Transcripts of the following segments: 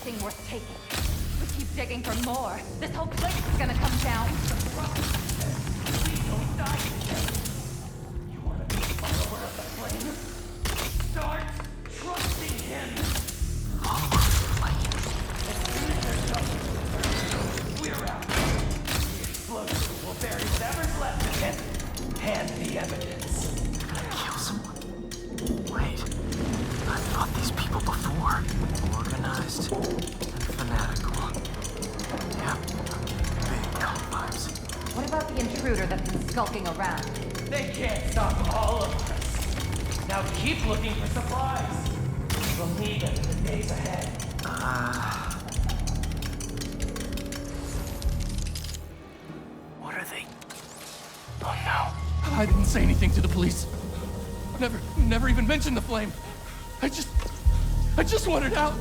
anything worth taking. We keep digging for more. This whole place is gonna come down. Don't die today. You want to be a follower of the flame? Start trusting him. We're out. The explosive will bury whatever's left of him. And the evidence. Kill someone? Wait. I fought these people before. Organized and fanatical. Yep. Big cult vibes. What about the intruder that's been skulking around? They can't stop all of us. Now keep looking for supplies. We'll need them in the days ahead. What are they? Oh no. I didn't say anything to the police. Never even mentioned the flame. I just wanted out.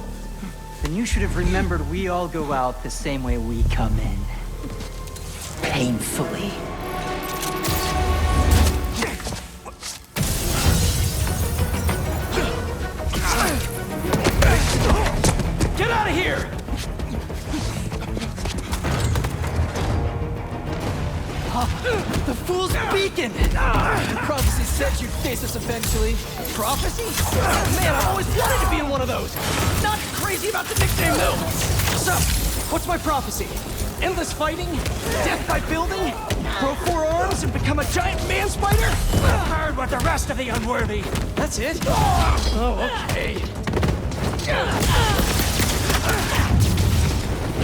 Then you should have remembered we all go out the same way we come in. Painfully. Get out of here! The fool's beacon! The prophecy said you'd face us eventually. Prophecy? Man, I've always wanted to be in one of those! Not crazy about the nickname, though! So, what's my prophecy? Endless fighting? Death by building? Grow 4 arms and become a giant man spider? Burn with the rest of the unworthy! That's it? Oh, okay.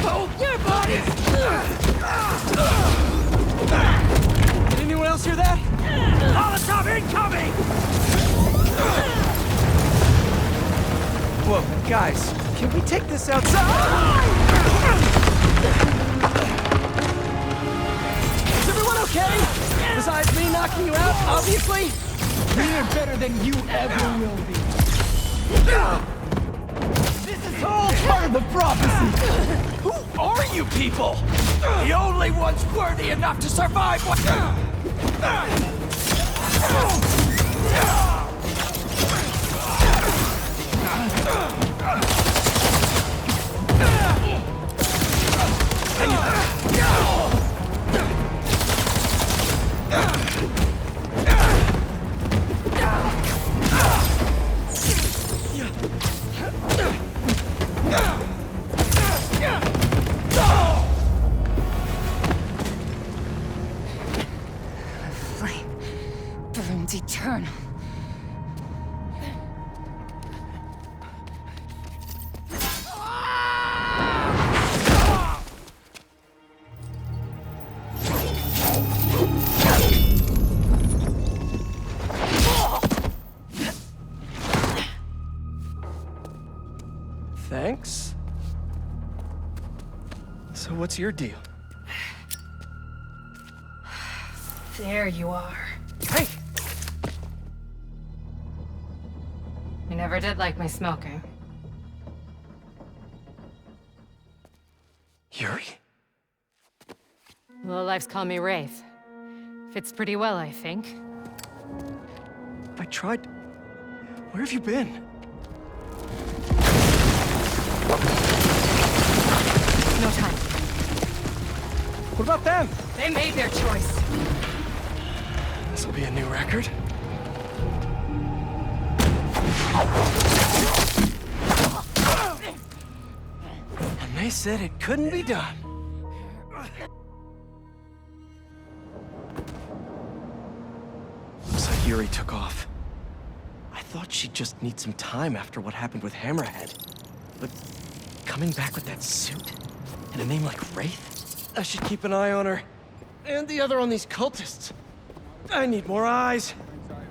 Hold your bodies! Did anyone else hear that? Molotov incoming! Whoa, guys, can we take this outside? Is everyone okay? Besides me knocking you out, obviously? We're better than you ever will be. This is all part of the prophecy. Who are you people? The only ones worthy enough to survive what... Flame burns eternal. Thanks. So what's your deal? There you are. Hey! You never did like my smoking. Yuri? Lowlifes call me Wraith. Fits pretty well, I think. I tried... Where have you been? No time. What about them? They made their choice. This'll be a new record. And they said it couldn't be done. Looks like Yuri took off. I thought she'd just need some time after what happened with Hammerhead. But coming back with that suit and a name like Wraith? I should keep an eye on her. And the other on these cultists. I need more eyes. We're gonna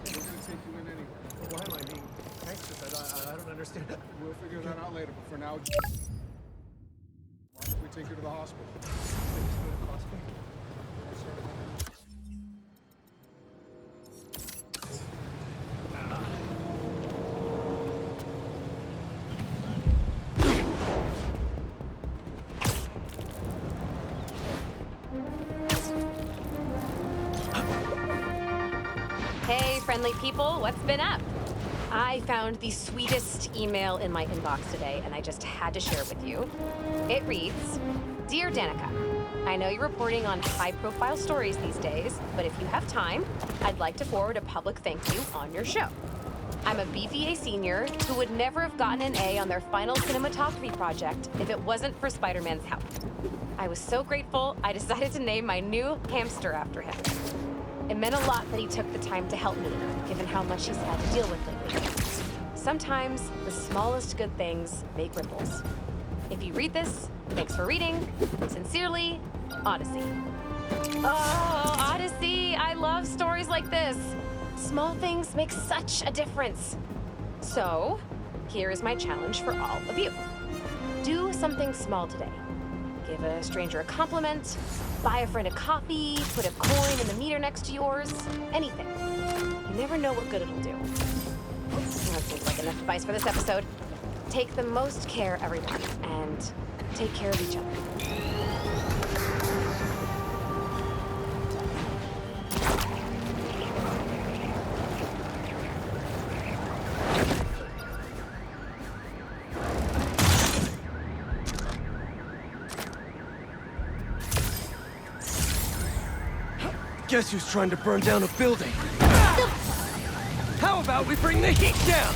take you in anyway. Why am I being anxious? I don't understand. We'll figure that out later, but for now... Why don't we take you to the hospital? Hey, friendly people, what's been up? I found the sweetest email in my inbox today, and I just had to share it with you. It reads, Dear Danica, I know you're reporting on high-profile stories these days, but if you have time, I'd like to forward a public thank you on your show. I'm a BVA senior who would never have gotten an A on their final cinematography project if it wasn't for Spider-Man's help. I was so grateful, I decided to name my new hamster after him. It meant a lot that he took the time to help me, given how much he's had to deal with lately. Sometimes the smallest good things make ripples. If you read this, thanks for reading. Sincerely, Odyssey. Oh, Odyssey, I love stories like this. Small things make such a difference. So, here is my challenge for all of you. Do something small today. Give a stranger a compliment, buy a friend a coffee, put a coin in the meter next to yours, anything. You never know what good it'll do. That seems like enough advice for this episode. Take the most care, everyone, and take care of each other. Guess who's trying to burn down a building? How about we bring the heat down?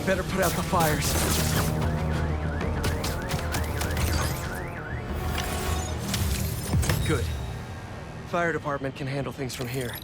Better put out the fires. Good. Fire department can handle things from here.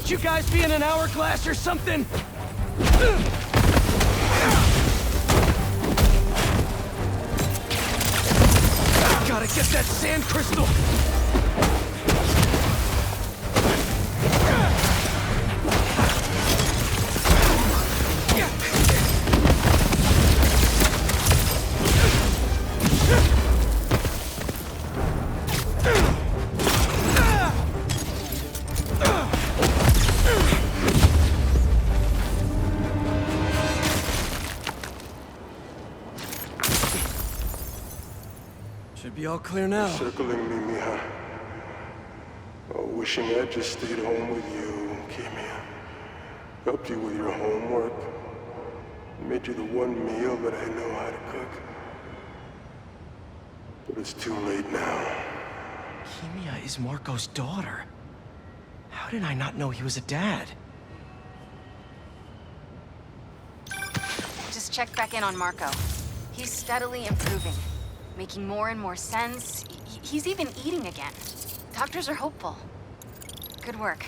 Shouldn't you guys be in an hourglass or something? Gotta get that sand crystal! Should be all clear now. Circling me, Mija. Oh, wishing I just stayed home with you, Kimia. Helped you with your homework. Made you the one meal that I know how to cook. But it's too late now. Kimia is Marco's daughter. How did I not know he was a dad? Just checked back in on Marco. He's steadily improving, making more and more sense. He's even eating again. Doctors are hopeful. Good work.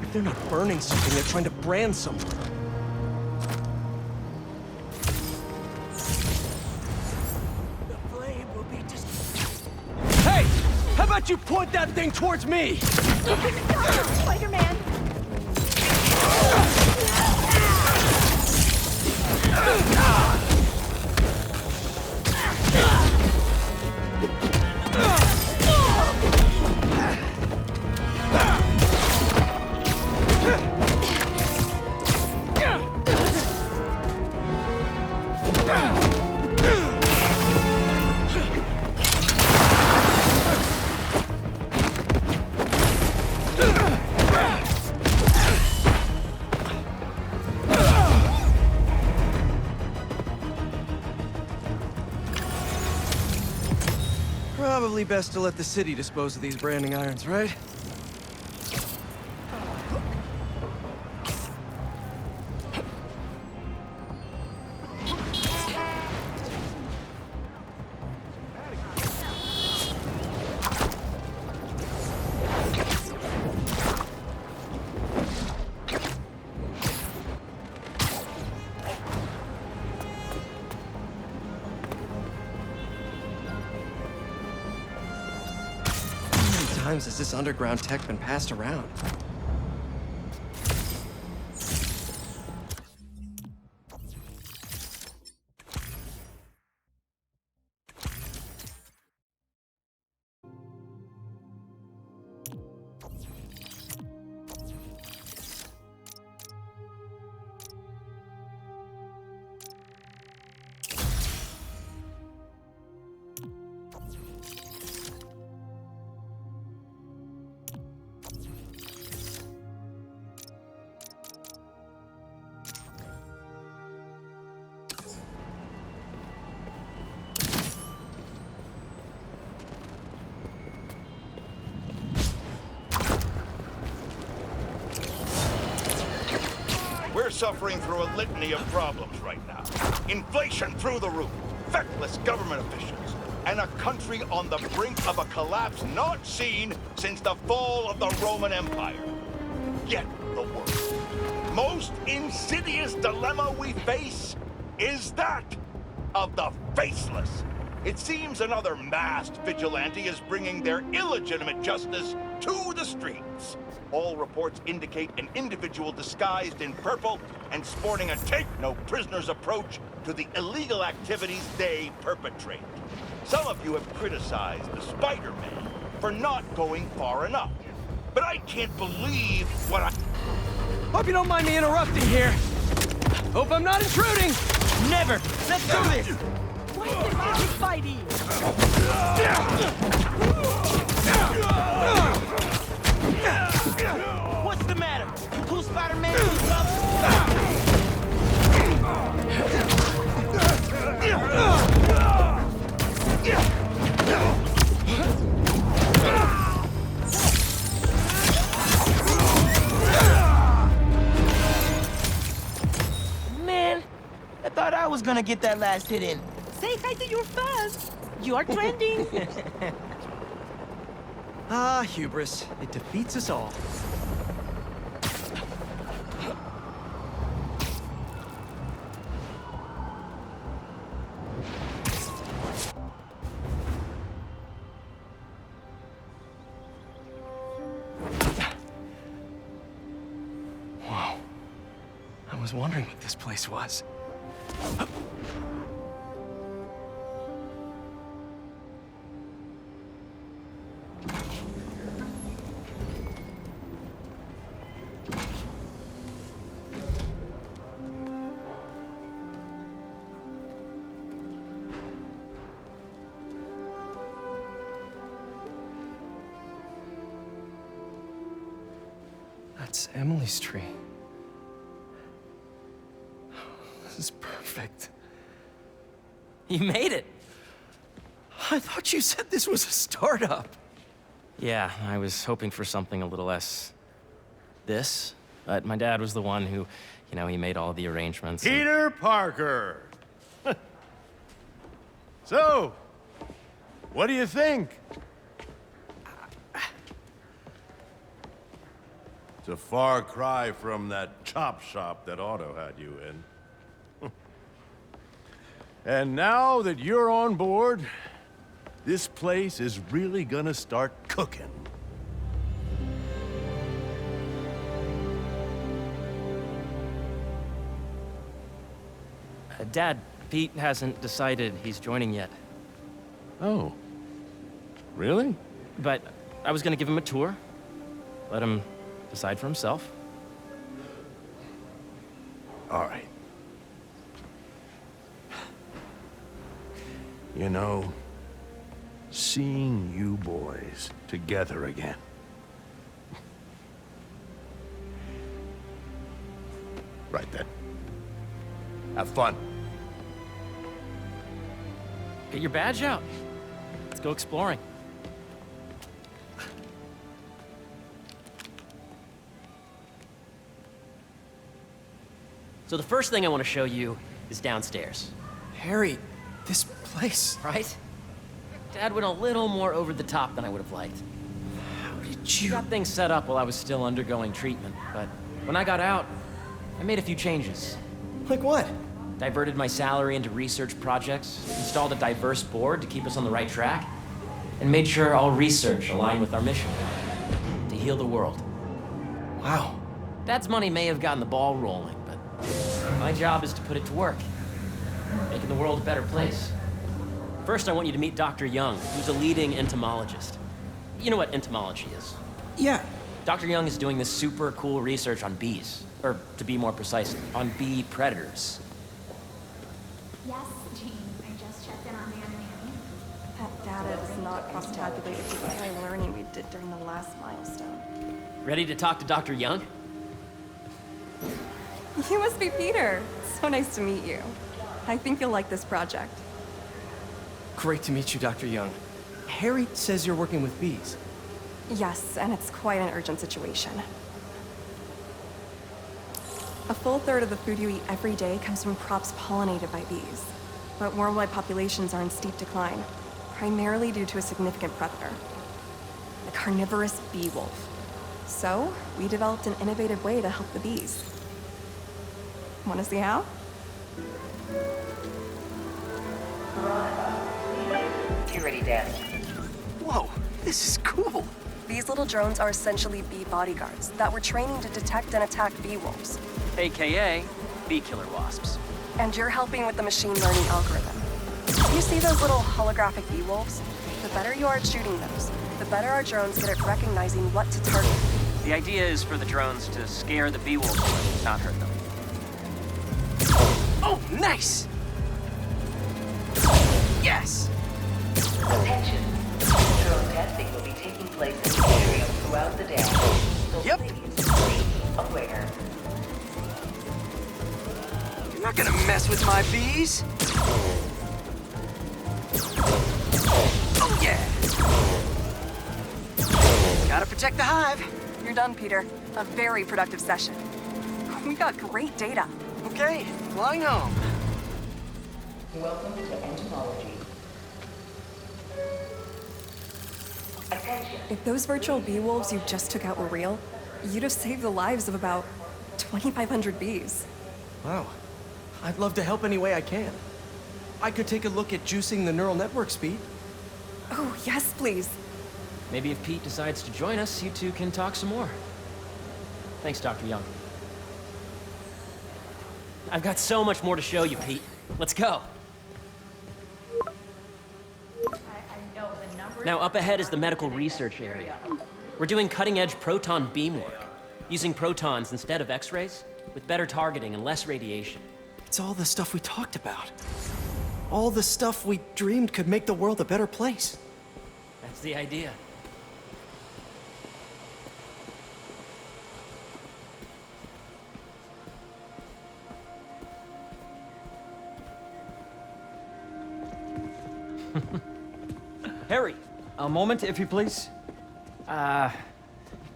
If they're not burning something, they're trying to brand someone. The flame will be just... Hey! How about you point that thing towards me? Spider-Man! Probably best to let the city dispose of these branding irons, right? How many times has this underground tech been passed around? We're suffering through a litany of problems right now. Inflation through the roof, feckless government officials, and a country on the brink of a collapse not seen since the fall of the Roman Empire. Yet the worst, most insidious dilemma we face is that of the faceless. It seems another masked vigilante is bringing their illegitimate justice to the streets. All reports indicate an individual disguised in purple and sporting a take-no-prisoners approach to the illegal activities they perpetrate. Some of you have criticized the Spider-Man for not going far enough. But I can't believe what I... Hope you don't mind me interrupting here. Hope I'm not intruding. Never. Let's do this. Why is there magic fighting? What's the matter? You cool Spider-Man? Man, I thought I was gonna get that last hit in. Say hi to your fans. You are trending. Ah, hubris. It defeats us all. Whoa. I was wondering what this place was. That's Emily's tree. This is perfect. You made it. I thought you said this was a startup. Yeah, I was hoping for something a little less... this. But my dad was the one who, he made all the arrangements. Peter Parker! So, what do you think? It's a far cry from that chop shop that Otto had you in. And now that you're on board, this place is really gonna start cooking. Dad, Pete hasn't decided he's joining yet. Oh. Really? But I was gonna give him a tour. Let him decide for himself. All right. You know, seeing you boys together again. Right then. Have fun. Get your badge out. Let's go exploring. So the first thing I want to show you is downstairs. Harry, this place... Right? Dad went a little more over the top than I would have liked. How did you... Got things set up while I was still undergoing treatment, but when I got out, I made a few changes. Like what? Diverted my salary into research projects, installed a diverse board to keep us on the right track, and made sure all research aligned with our mission, to heal the world. Wow. Dad's money may have gotten the ball rolling, but my job is to put it to work, making the world a better place. First, I want you to meet Dr. Young, who's a leading entomologist. You know what entomology is? Yeah. Dr. Young is doing this super cool research on bees, or to be more precise, on bee predators. Yes, Jean. I just checked in on Nanny. That data is not cross-tabulated with the AI learning we did during the last milestone. Ready to talk to Dr. Young? You must be Peter. So nice to meet you. I think you'll like this project. Great to meet you, Dr. Young. Harry says you're working with bees. Yes, and it's quite an urgent situation. A full third of the food you eat every day comes from crops pollinated by bees. But worldwide populations are in steep decline, primarily due to a significant predator, the carnivorous bee wolf. So, we developed an innovative way to help the bees. Want to see how? You ready, Daddy? Whoa, this is cool. These little drones are essentially bee bodyguards that we're training to detect and attack bee wolves. AKA bee killer wasps. And you're helping with the machine learning algorithm. You see those little holographic bee-wolves? The better you are at shooting those, the better our drones get at recognizing what to target. The idea is for the drones to scare the Beewolves, not hurt them. Oh, nice! Yes! Attention. Drone testing will be taking place in the area throughout the day. So Yep. please be aware. You're not gonna mess with my bees! Oh, yeah! Gotta protect the hive. You're done, Peter. A very productive session. We got great data. Okay, flying home. Welcome to entomology. Attention. If those virtual bee wolves you just took out were real, you'd have saved the lives of about 2,500 bees. Wow. I'd love to help any way I can. I could take a look at juicing the neural network speed. Oh, yes, please. Maybe if Pete decides to join us, you two can talk some more. Thanks, Dr. Young. I've got so much more to show you, Pete. Let's go. Now, up ahead is the medical research area. We're doing cutting-edge proton beam work, using protons instead of X-rays, with better targeting and less radiation. It's all the stuff we talked about. All the stuff we dreamed could make the world a better place. That's the idea. Harry! A moment, if you please.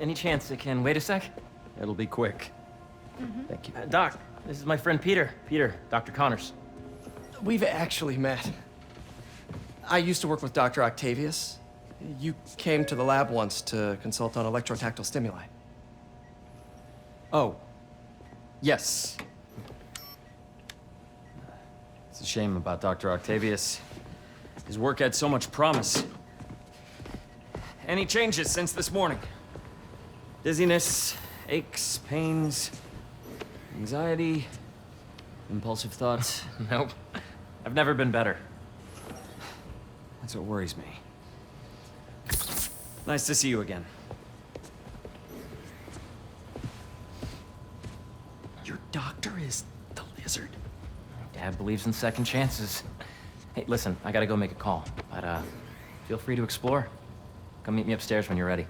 Any chance it can wait a sec? It'll be quick. Thank you. Doc, this is my friend Peter. Peter, Dr. Connors. We've actually met. I used to work with Dr. Octavius. You came to the lab once to consult on electrotactile stimuli. Oh. Yes. It's a shame about Dr. Octavius. His work had so much promise. Any changes since this morning? Dizziness, aches, pains, anxiety, impulsive thoughts? Nope. I've never been better. That's what worries me. Nice to see you again. Your doctor is the lizard. Dad believes in second chances. Hey, listen, I gotta go make a call, but feel free to explore. Come meet me upstairs when you're ready.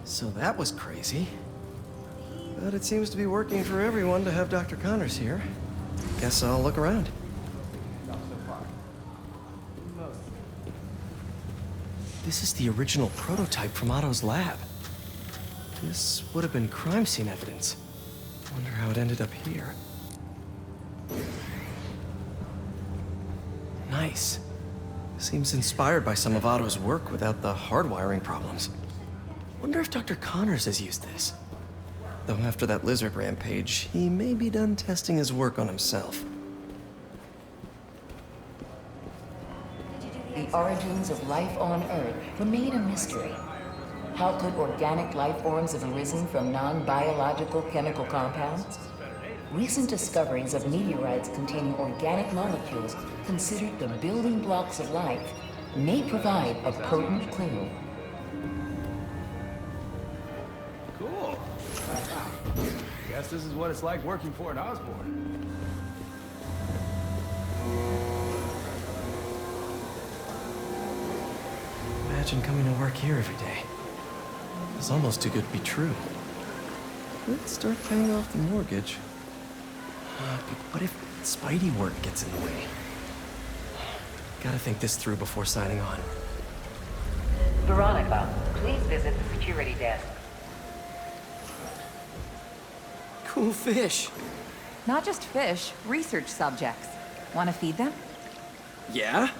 So that was crazy. But it seems to be working for everyone to have Dr. Connors here. Guess I'll look around. This is the original prototype from Otto's lab. This would have been crime scene evidence. Wonder how it ended up here. Nice. Seems inspired by some of Otto's work without the hardwiring problems. Wonder if Dr. Connors has used this. Though after that lizard rampage, he may be done testing his work on himself. The origins of life on Earth remain a mystery. How could organic life forms have arisen from non-biological chemical compounds? Recent discoveries of meteorites containing organic molecules considered the building blocks of life may provide a potent clue. Cool. Guess this is what it's like working for an Osborn. Imagine coming to work here every day. It's almost too good to be true. Let's start paying off the mortgage. But what if Spidey work gets in the way? Gotta think this through before signing on. Veronica, please visit the security desk. Cool fish. Not just fish, research subjects. Want to feed them? Yeah?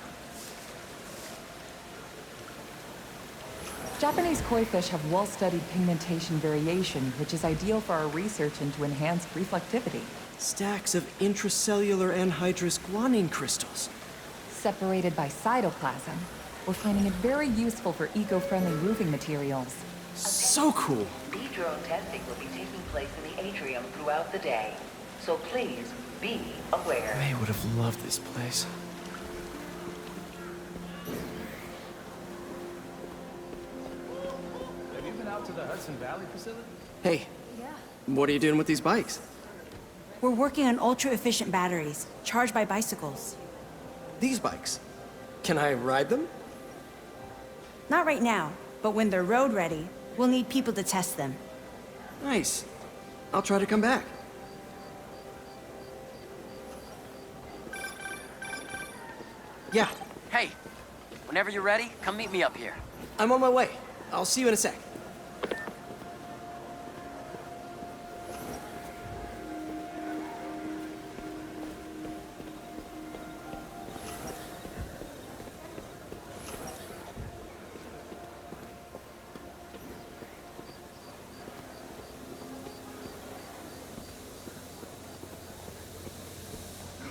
Japanese koi fish have well-studied pigmentation variation, which is ideal for our research into enhanced reflectivity. Stacks of intracellular anhydrous guanine crystals. Separated by cytoplasm, we're finding it very useful for eco-friendly roofing materials. So cool. Speed drone testing will be taking place in the atrium throughout the day. So please, be aware. May would have loved this place. Have you been out to the Hudson Valley facility? Hey. Yeah. What are you doing with these bikes? We're working on ultra-efficient batteries, charged by bicycles. These bikes? Can I ride them? Not right now, but when they're road ready, we'll need people to test them. Nice. I'll try to come back. Yeah. Hey, whenever you're ready, come meet me up here. I'm on my way. I'll see you in a sec.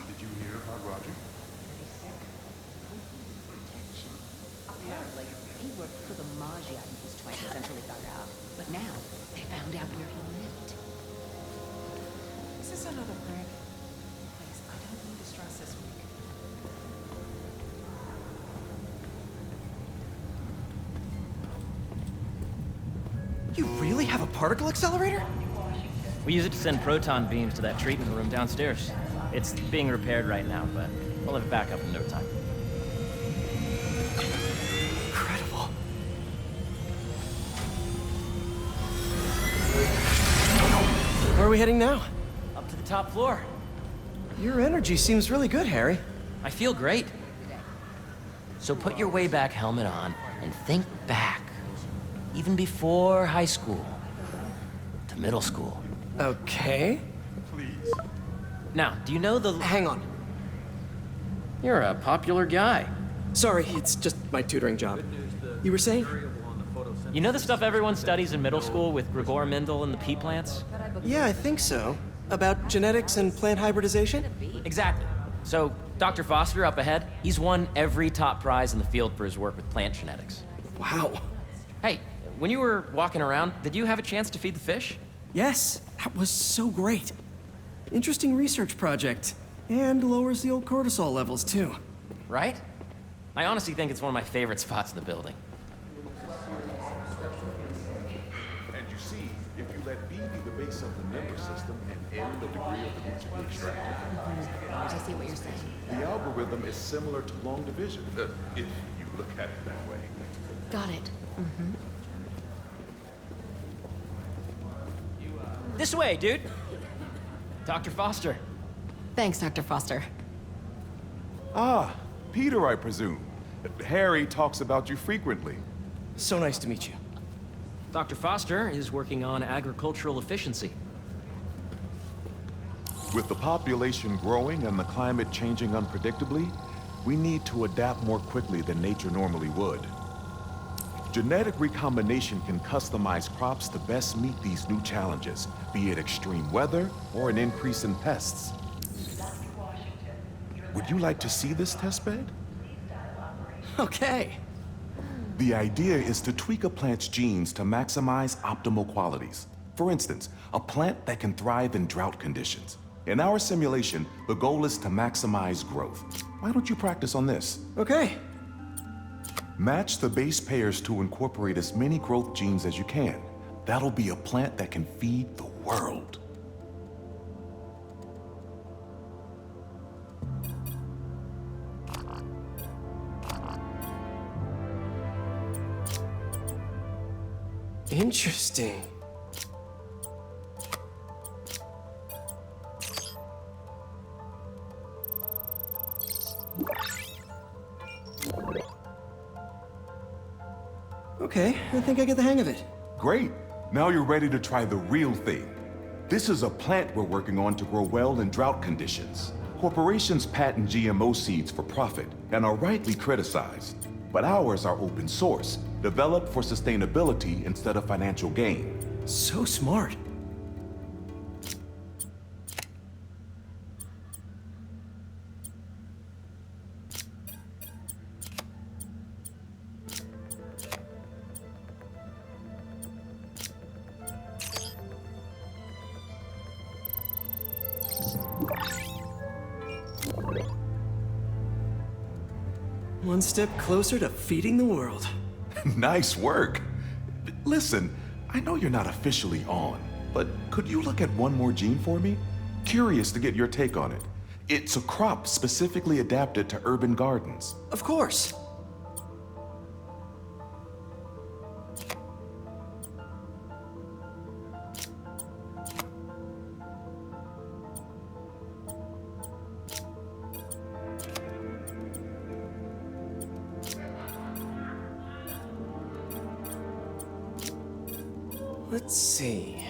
Did you hear about Roger? Apparently, he worked for the Maggia in his 20s until he got out. But now, they found out where he lived. Is this another prank? Please, I don't need to stress this week. You really have a particle accelerator? We use it to send proton beams to that treatment room downstairs. It's being repaired right now, but we'll have it back up in no time. Incredible. Where are we heading now? Up to the top floor. Your energy seems really good, Harry. I feel great. So put your way back helmet on and think back. Even before high school. To middle school. Okay. Please. Now, do you know the... Hang on. You're a popular guy. Sorry, it's just my tutoring job. You were saying? You know the stuff everyone studies in middle school with Gregor Mendel and the pea plants? Yeah, I think so. About genetics and plant hybridization? Exactly. So, Dr. Foster up ahead, he's won every top prize in the field for his work with plant genetics. Wow. Hey, when you were walking around, did you have a chance to feed the fish? Yes, that was so great. Interesting research project. And lowers the old cortisol levels, too. Right? I honestly think it's one of my favorite spots in the building. And you see, if you let B be the base of the member system and N the degree of the root to be extracted, I see what you're saying. the algorithm is similar to long division, if you look at it that way. Got it. This way, dude. Dr. Foster. Thanks, Dr. Foster. Ah, Peter, I presume. Harry talks about you frequently. So nice to meet you. Dr. Foster is working on agricultural efficiency. With the population growing and the climate changing unpredictably, we need to adapt more quickly than nature normally would. Genetic recombination can customize crops to best meet these new challenges, be it extreme weather or an increase in pests. Would you like to see this testbed? Okay. The idea is to tweak a plant's genes to maximize optimal qualities. For instance, a plant that can thrive in drought conditions. In our simulation, the goal is to maximize growth. Why don't you practice on this? Okay. Match the base pairs to incorporate as many growth genes as you can. That'll be a plant that can feed the world. Interesting. Okay, I think I get the hang of it. Great. Now you're ready to try the real thing. This is a plant we're working on to grow well in drought conditions. Corporations patent GMO seeds for profit and are rightly criticized. But ours are open source, developed for sustainability instead of financial gain. So smart. One step closer to feeding the world. Nice work. Listen, I know you're not officially on, but could you look at one more gene for me? Curious to get your take on it. It's a crop specifically adapted to urban gardens. Of course. Let's see.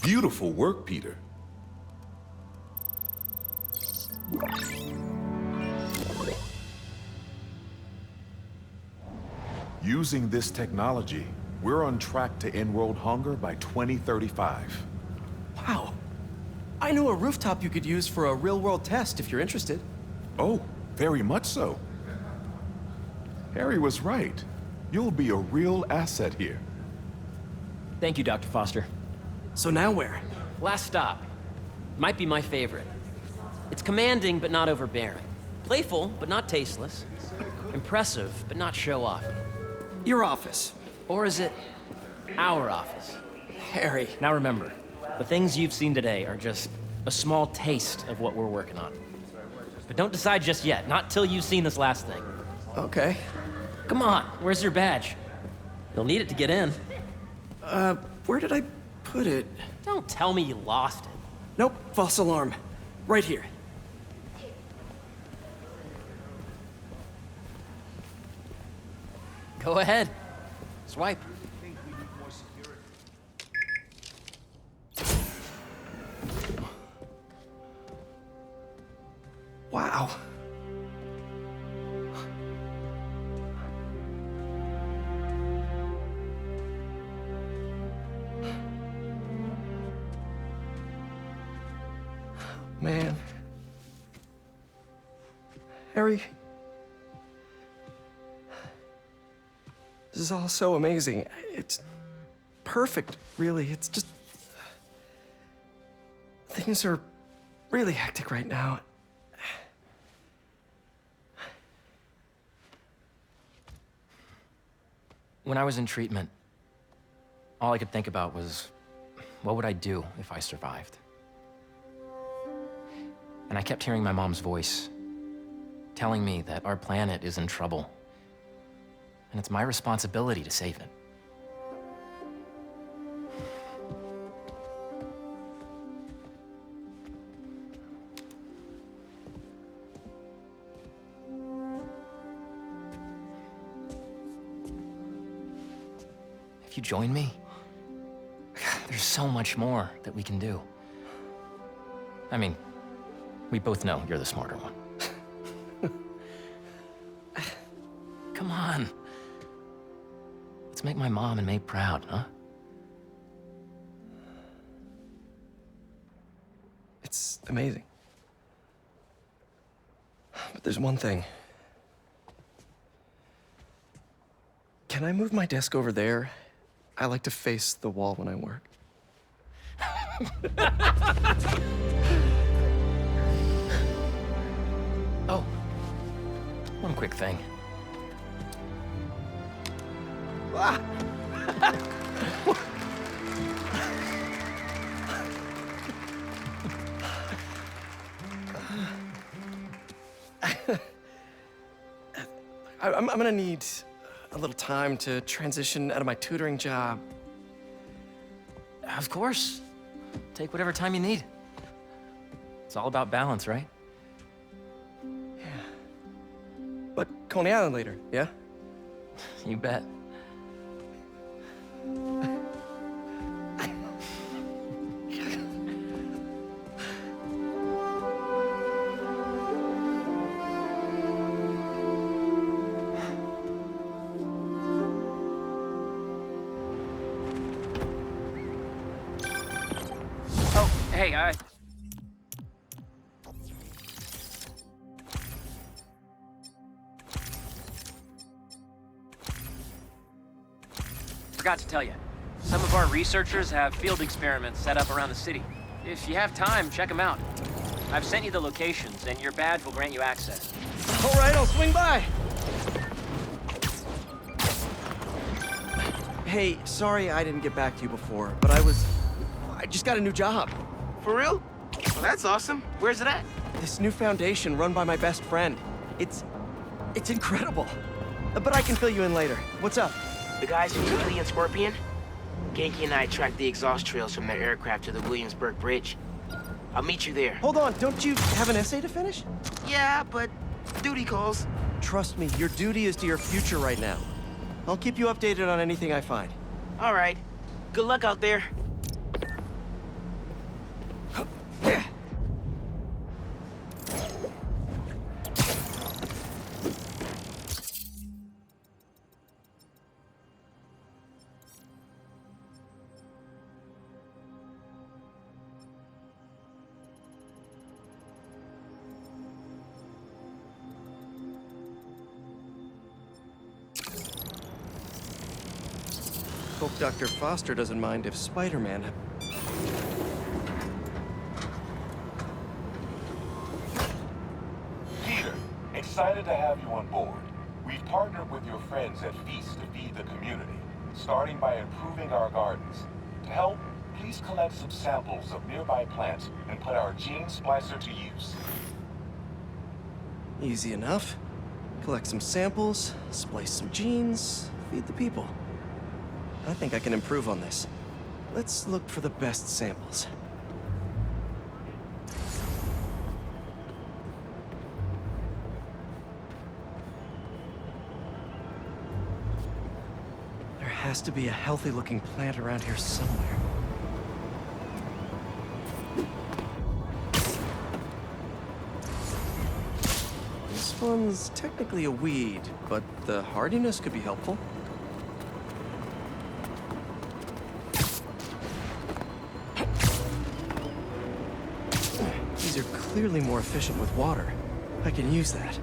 Beautiful work, Peter. Using this technology, we're on track to end world hunger by 2035. Wow. I know a rooftop you could use for a real-world test if you're interested. Oh, very much so. Harry was right. You'll be a real asset here. Thank you, Dr. Foster. So now where? Last stop. Might be my favorite. It's commanding, but not overbearing. Playful, but not tasteless. Impressive, but not show-off. Your office. Or is it our office? Harry. Now remember, the things you've seen today are just a small taste of what we're working on. But don't decide just yet, not till you've seen this last thing. Okay. Come on, where's your badge? You'll need it to get in. Where did I put it? Don't tell me you lost it. Nope, false alarm. Right here. Go ahead. Swipe. Wow. Man. Harry. This is all so amazing. It's perfect, really. It's just... Things are really hectic right now. When I was in treatment, all I could think about was, what would I do if I survived? And I kept hearing my mom's voice, telling me that our planet is in trouble, and it's my responsibility to save it. If you join me, there's so much more that we can do. I mean, we both know you're the smarter one. Come on. Let's make my mom and May proud, huh? It's amazing. But there's one thing. Can I move my desk over there? I like to face the wall when I work. Oh, one quick thing. Ah. I'm gonna need a little time to transition out of my tutoring job. Of course. Take whatever time you need. It's all about balance, right? Yeah. But Coney Island later, yeah? You bet. Hey, forgot to tell you. Some of our researchers have field experiments set up around the city. If you have time, check them out. I've sent you the locations, and your badge will grant you access. All right, I'll swing by. Hey, sorry I didn't get back to you before, but I just got a new job. For real? Well, that's awesome. Where's it at? This new foundation run by my best friend. It's incredible. But I can fill you in later. What's up? The guys from Julie and Scorpion? Genki and I tracked the exhaust trails from their aircraft to the Williamsburg Bridge. I'll meet you there. Hold on, don't you have an essay to finish? Yeah, but duty calls. Trust me, your duty is to your future right now. I'll keep you updated on anything I find. All right. Good luck out there. Hope Dr. Foster doesn't mind if Spider-Man... Peter, excited to have you on board. We've partnered with your friends at Feast to feed the community, starting by improving our gardens. To help, please collect some samples of nearby plants and put our gene splicer to use. Easy enough. Collect some samples, splice some genes, feed the people. I think I can improve on this. Let's look for the best samples. There has to be a healthy-looking plant around here somewhere. This one's technically a weed, but the hardiness could be helpful. These are clearly more efficient with water. I can use that.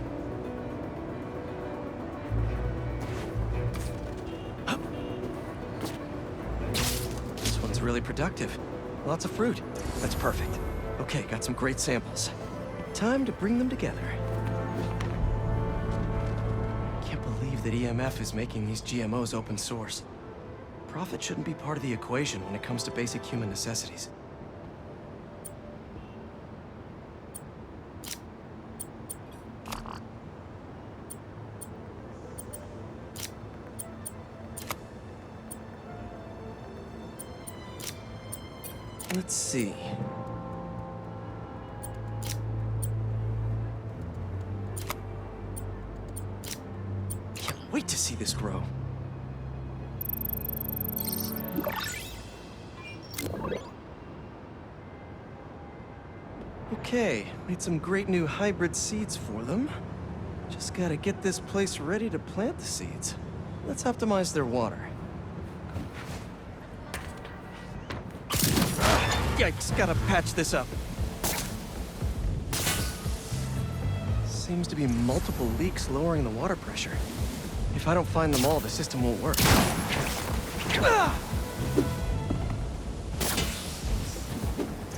This one's really productive. Lots of fruit. That's perfect. Okay, got some great samples. Time to bring them together. Can't believe that EMF is making these GMOs open source. Profit shouldn't be part of the equation when it comes to basic human necessities. Let's see. Can't wait to see this grow. Okay, made some great new hybrid seeds for them. Just gotta get this place ready to plant the seeds. Let's optimize their water. Yikes, gotta patch this up. Seems to be multiple leaks lowering the water pressure. If I don't find them all, the system won't work.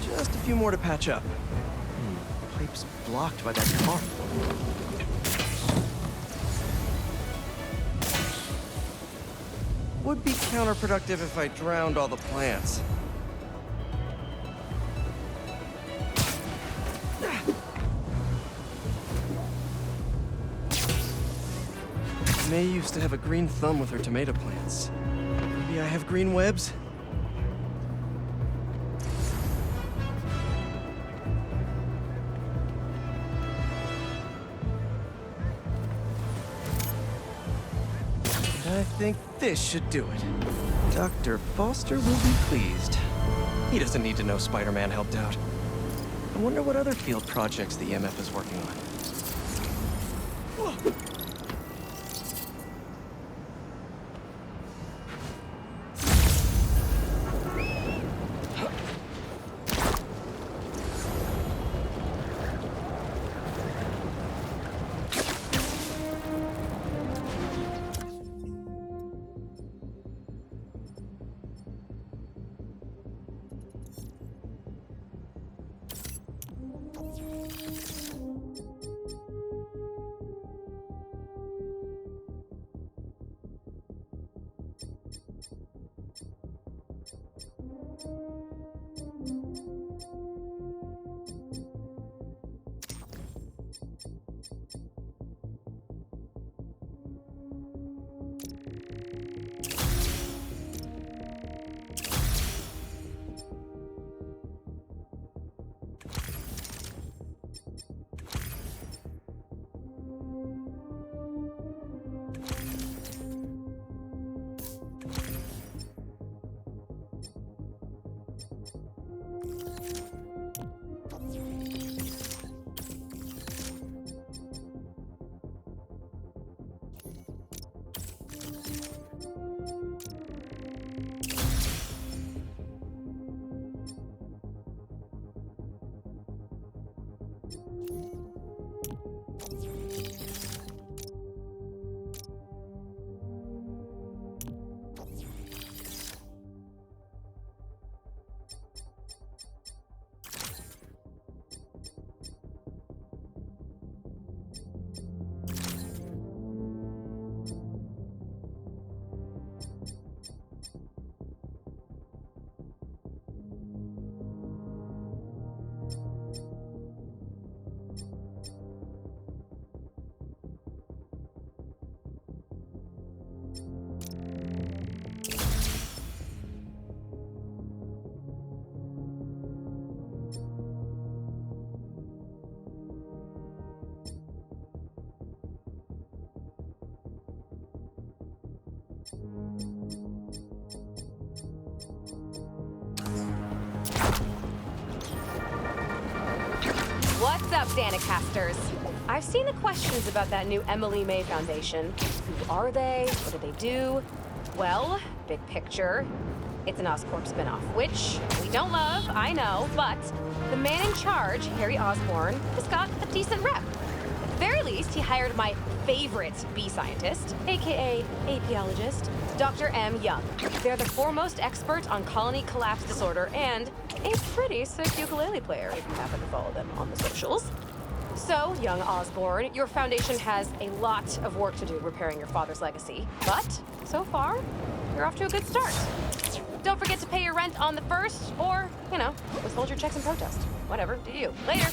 Just a few more to patch up. Pipe's blocked by that car. Would be counterproductive if I drowned all the plants. May used to have a green thumb with her tomato plants. Maybe I have green webs? I think this should do it. Dr. Foster will be pleased. He doesn't need to know Spider-Man helped out. I wonder what other field projects the EMF is working on. What's up, Danicasters? I've seen the questions about that new Emily May Foundation. Who are they? What do they do? Well, big picture, it's an Oscorp spinoff, which we don't love, I know, but the man in charge, Harry Osborn, has got a decent rep. At the very least, he hired my favorite bee scientist, aka apiologist, Dr. M. Young. They're the foremost expert on colony collapse disorder and a pretty sick ukulele player if you happen to follow them on the socials. So, young Osborn, your foundation has a lot of work to do repairing your father's legacy, but so far, you're off to a good start. Don't forget to pay your rent on the 1st, or, you know, withhold your checks in protest. Whatever, do you. Later.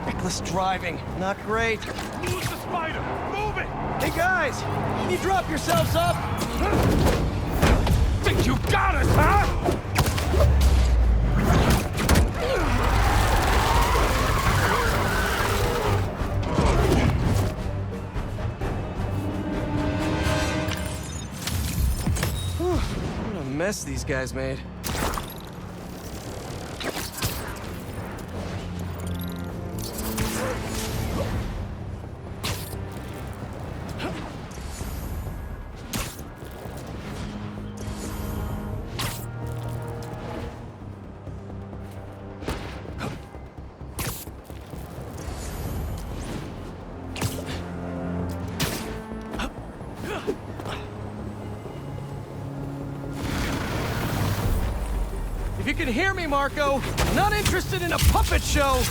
Reckless driving, not great. Lose the spider! Move it! Hey guys, can you drop yourselves off? Think you got us, huh? What a mess these guys made. If you can hear me, Marco, not interested in a puppet show.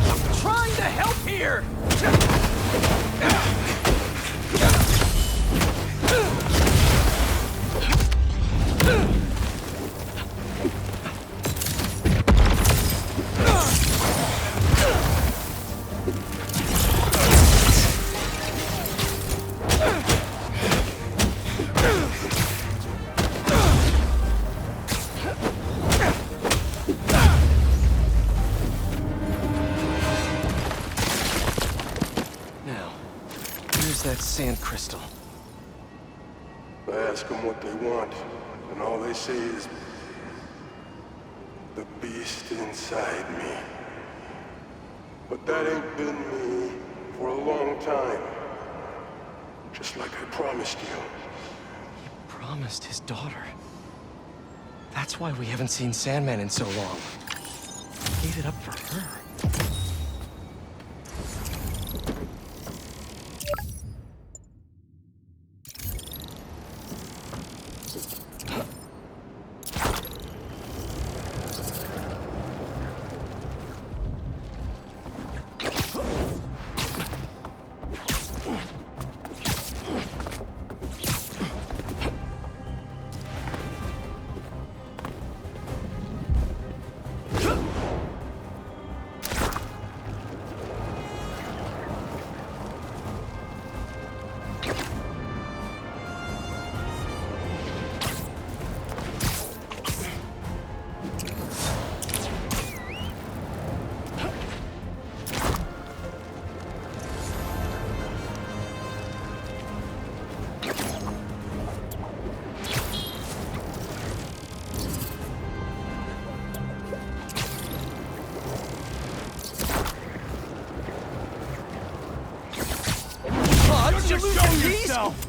I'm trying to help here. That sand crystal. I ask them what they want, and all they say is, the beast inside me. But that ain't been me for a long time. Just like I promised you. He promised his daughter. That's why we haven't seen Sandman in so long. He gave it up for her.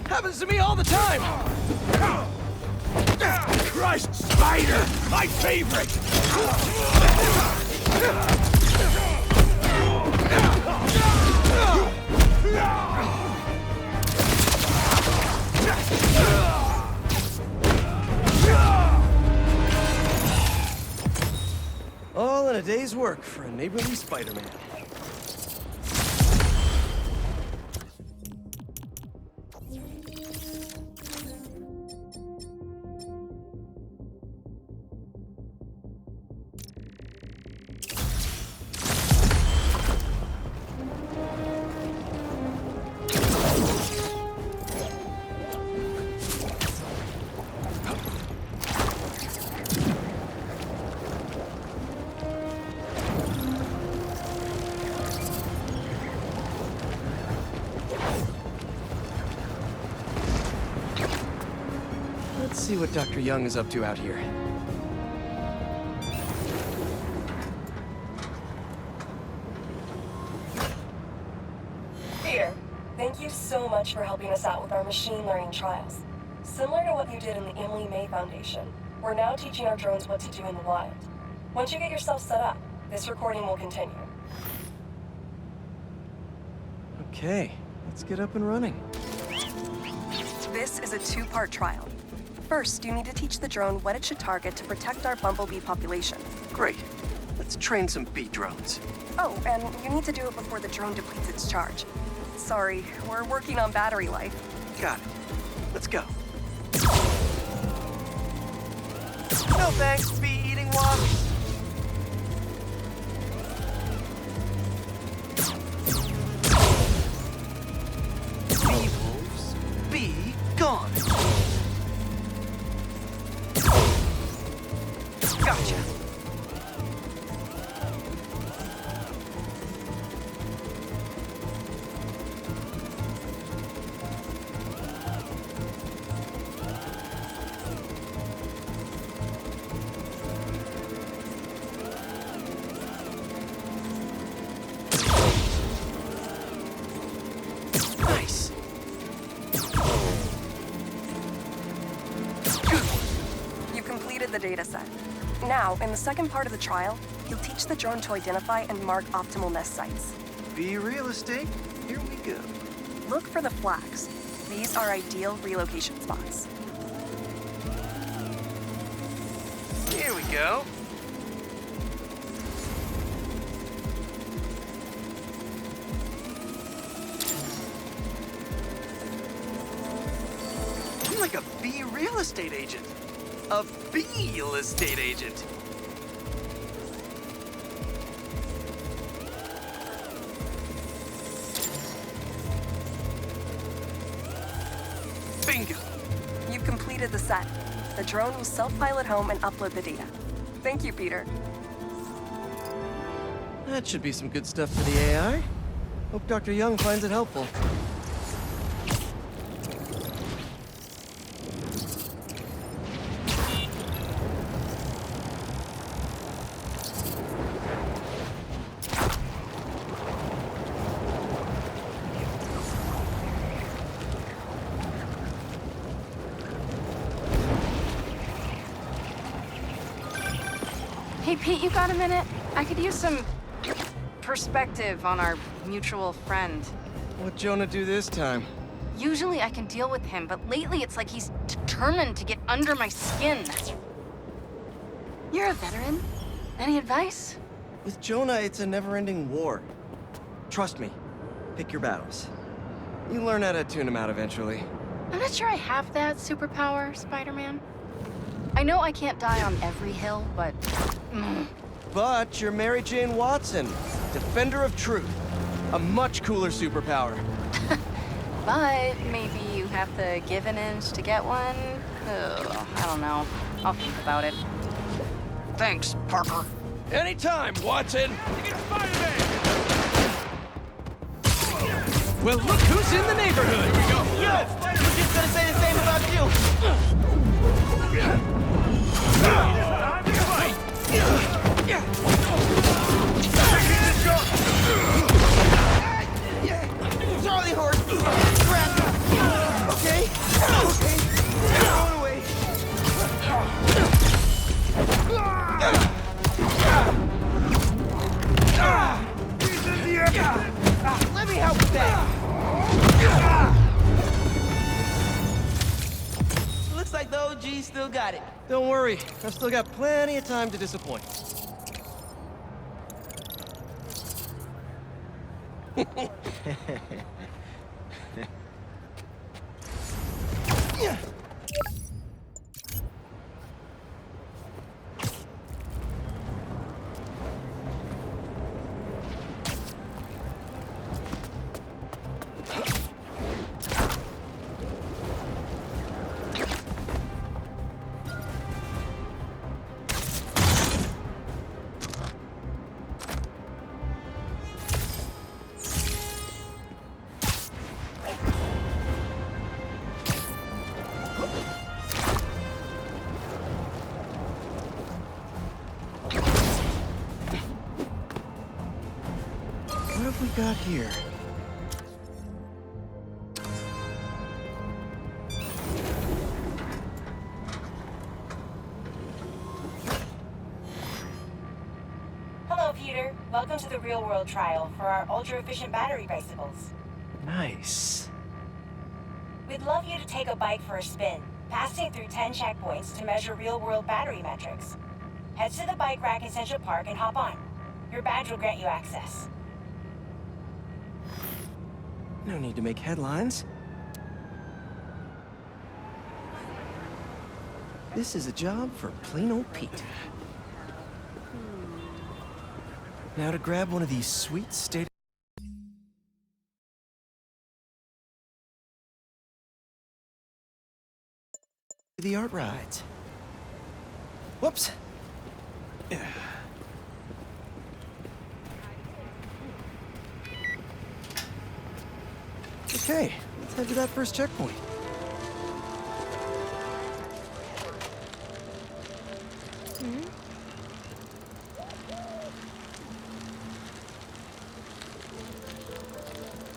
Happens to me all the time! Crushed spider! My favorite! All in a day's work for a neighborly Spider-Man. see what Dr. Young is up to out here. Peter, thank you so much for helping us out with our machine learning trials. Similar to what you did in the Emily May Foundation, we're now teaching our drones what to do in the wild. Once you get yourself set up, this recording will continue. Okay, let's get up and running. This is a two-part trial. First, you need to teach the drone what it should target to protect our bumblebee population. Great. Let's train some bee drones. Oh, and you need to do it before the drone depletes its charge. Sorry, we're working on battery life. Got it. Let's go. No thanks, bee-eating wasps. Bee wolves, be gone. Gotcha. Nice. You completed the data set. Now, in the second part of the trial, you'll teach the drone to identify and mark optimal nest sites. Bee real estate, here we go. Look for the flags. These are ideal relocation spots. Here we go. I'm like a bee real estate agent. A real estate agent. Bingo. You've completed the set. The drone will self-pilot home and upload the data. Thank you, Peter. That should be some good stuff for the AI. Hope Dr. Young finds it helpful. Hey, Pete, you got a minute? I could use some perspective on our mutual friend. What'd Jonah do this time? Usually I can deal with him, but lately it's like he's determined to get under my skin. You're a veteran. Any advice? With Jonah, it's a never-ending war. Trust me. Pick your battles. You learn how to tune him out eventually. I'm not sure I have that superpower, Spider-Man. I know I can't die on every hill, but... But you're Mary Jane Watson, defender of truth. A much cooler superpower. But maybe you have to give an inch to get one? Ugh, I don't know. I'll think about it. Thanks, Parker. Anytime, Watson! Well, look who's in the neighborhood! Yo, Spider-Man's just gonna say the same about you! Charlie horse! Grab him! Okay? Okay. Going away. Let me help with that! Looks like the OG still got it. Don't worry, I've still got plenty of time to disappoint. Yeah. we got here? Hello, Peter. Welcome to the real-world trial for our ultra-efficient battery bicycles. Nice. We'd love you to take a bike for a spin, passing through 10 checkpoints to measure real-world battery metrics. Head to the bike rack in Central Park and hop on. Your badge will grant you access. No need to make headlines. This is a job for plain old Pete. Now to grab one of these sweet state the art rides. Whoops. Okay, let's head to that first checkpoint.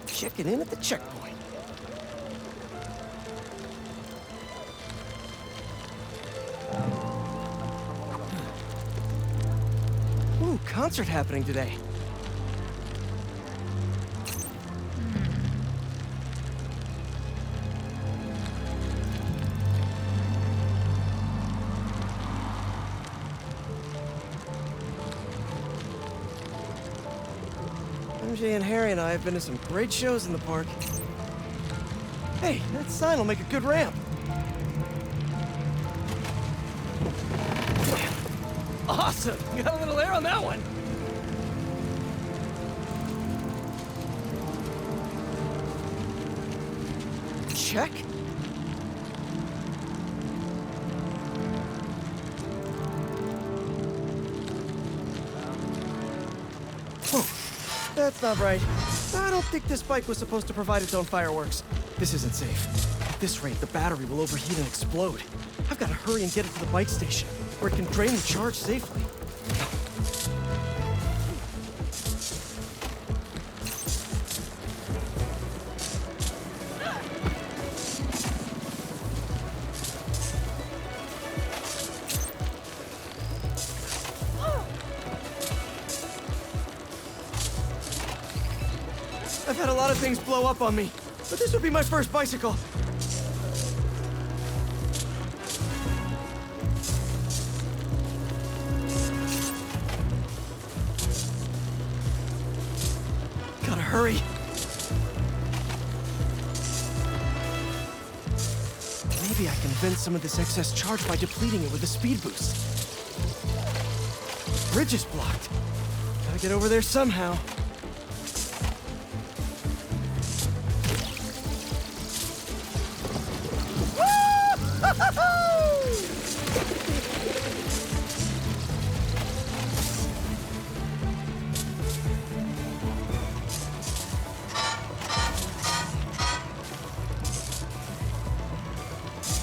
Checking in at the checkpoint. Ooh, concert happening today. MJ and Harry and I have been to some great shows in the park. Hey, that sign will make a good ramp. Awesome! Got a little air on that one. Check. Oh, that's not right. I don't think this bike was supposed to provide its own fireworks. This isn't safe. At this rate, the battery will overheat and explode. I've got to hurry and get it to the bike station, where it can drain the charge safely. I've had a lot of things blow up on me, but this would be my first bicycle. Gotta hurry. Maybe I can vent some of this excess charge by depleting it with a speed boost. The bridge is blocked. Gotta get over there somehow.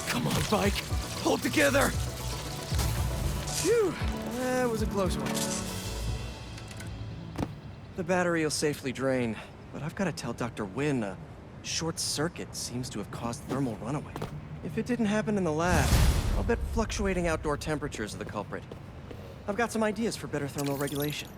Come on, bike. Hold together. Phew, that was a close one. The battery will safely drain, but I've got to tell Dr. Wynn a short circuit seems to have caused thermal runaway. If it didn't happen in the lab, I'll bet fluctuating outdoor temperatures are the culprit. I've got some ideas for better thermal regulation.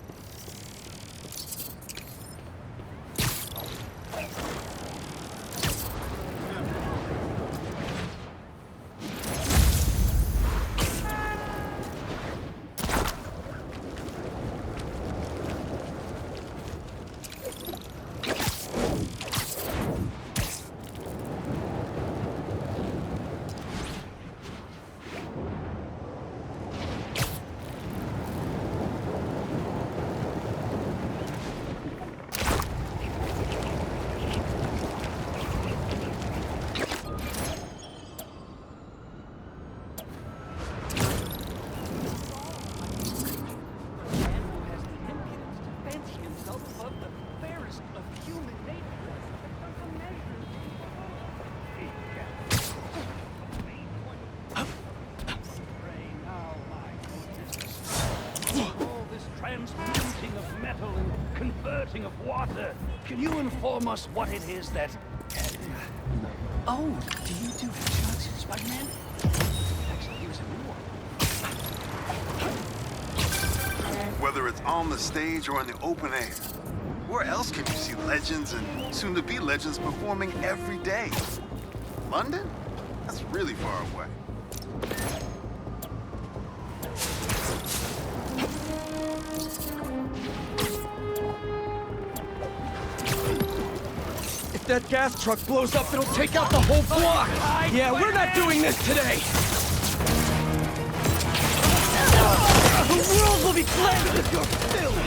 melting of metal and converting of water. Can you inform us what it is that... Oh, do you do headshots, Spider-Man? Actually, here's a new one. Whether it's on the stage or in the open air, where else can you see legends and soon-to-be legends performing every day? London? That's really far away. If that gas truck blows up, it'll take out the whole block! Yeah, we're not doing this today! The world will be cleansed of your filth!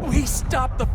We stopped the...